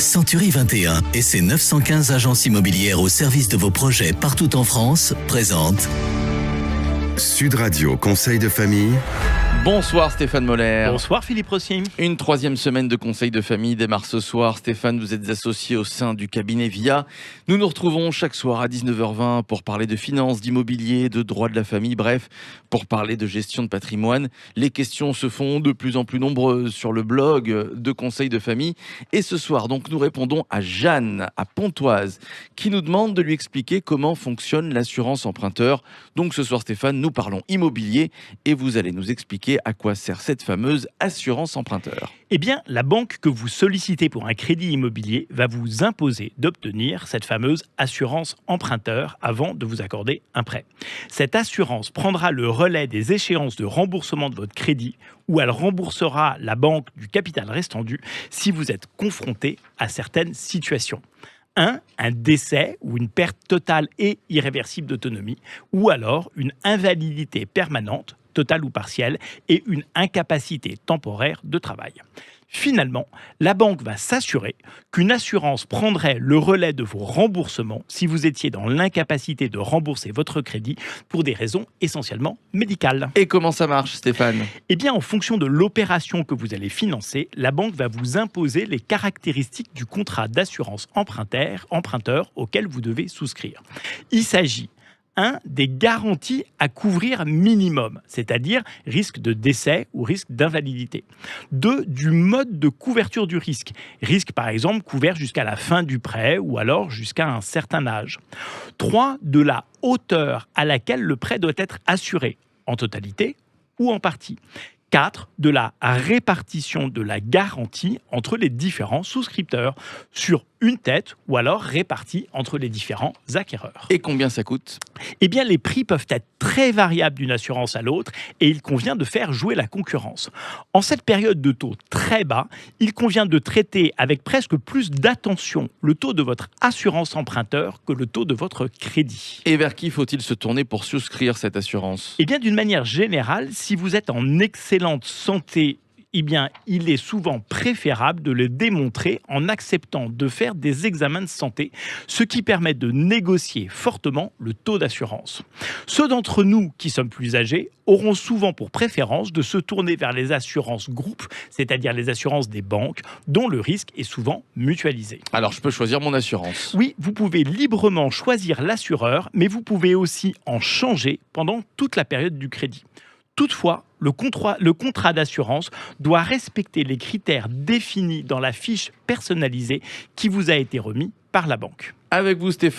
Century 21 et ses 915 agences immobilières au service de vos projets partout en France présentent Sud Radio Conseil de famille. Bonsoir Stéphane Moller. Bonsoir Philippe Rossi. Une troisième semaine de conseil de famille démarre ce soir. Stéphane, vous êtes associé au sein du cabinet VIA. Nous nous retrouvons chaque soir à 19h20 pour parler de finances, d'immobilier, de droit de la famille, bref, pour parler de gestion de patrimoine. Les questions se font de plus en plus nombreuses sur le blog de conseil de famille. Et ce soir, donc, nous répondons à Jeanne, à Pontoise, qui nous demande de lui expliquer comment fonctionne l'assurance emprunteur. Donc ce soir, Stéphane, nous parlons immobilier et vous allez nous expliquer à quoi sert cette fameuse assurance emprunteur. Eh bien, la banque que vous sollicitez pour un crédit immobilier va vous imposer d'obtenir cette fameuse assurance emprunteur avant de vous accorder un prêt. Cette assurance prendra le relais des échéances de remboursement de votre crédit ou elle remboursera la banque du capital restant dû si vous êtes confronté à certaines situations. Un décès ou une perte totale et irréversible d'autonomie, ou alors une invalidité permanente, totale ou partielle, et une incapacité temporaire de travail. Finalement, la banque va s'assurer qu'une assurance prendrait le relais de vos remboursements si vous étiez dans l'incapacité de rembourser votre crédit pour des raisons essentiellement médicales. Et comment ça marche, Stéphane ? Eh bien, en fonction de l'opération que vous allez financer, la banque va vous imposer les caractéristiques du contrat d'assurance emprunteur auquel vous devez souscrire. Il s'agit des garanties à couvrir minimum, c'est-à-dire risque de décès ou risque d'invalidité. 2, du mode de couverture du risque. Risque, par exemple, couvert jusqu'à la fin du prêt ou alors jusqu'à un certain âge. 3, de la hauteur à laquelle le prêt doit être assuré, en totalité ou en partie. 4, de la répartition de la garantie entre les différents souscripteurs sur une tête ou alors répartie entre les différents acquéreurs. Et combien ça coûte ? Eh bien, les prix peuvent être très variables d'une assurance à l'autre et il convient de faire jouer la concurrence. En cette période de taux très bas, il convient de traiter avec presque plus d'attention le taux de votre assurance emprunteur que le taux de votre crédit. Et vers qui faut-il se tourner pour souscrire cette assurance ? Eh bien, d'une manière générale, si vous êtes en excellente santé, eh bien, il est souvent préférable de le démontrer en acceptant de faire des examens de santé, ce qui permet de négocier fortement le taux d'assurance. Ceux d'entre nous qui sommes plus âgés auront souvent pour préférence de se tourner vers les assurances groupes, c'est-à-dire les assurances des banques, dont le risque est souvent mutualisé. Alors, je peux choisir mon assurance ? Oui, vous pouvez librement choisir l'assureur, mais vous pouvez aussi en changer pendant toute la période du crédit. Toutefois, le contrat d'assurance doit respecter les critères définis dans la fiche personnalisée qui vous a été remis par la banque. Avec vous, Stéphane.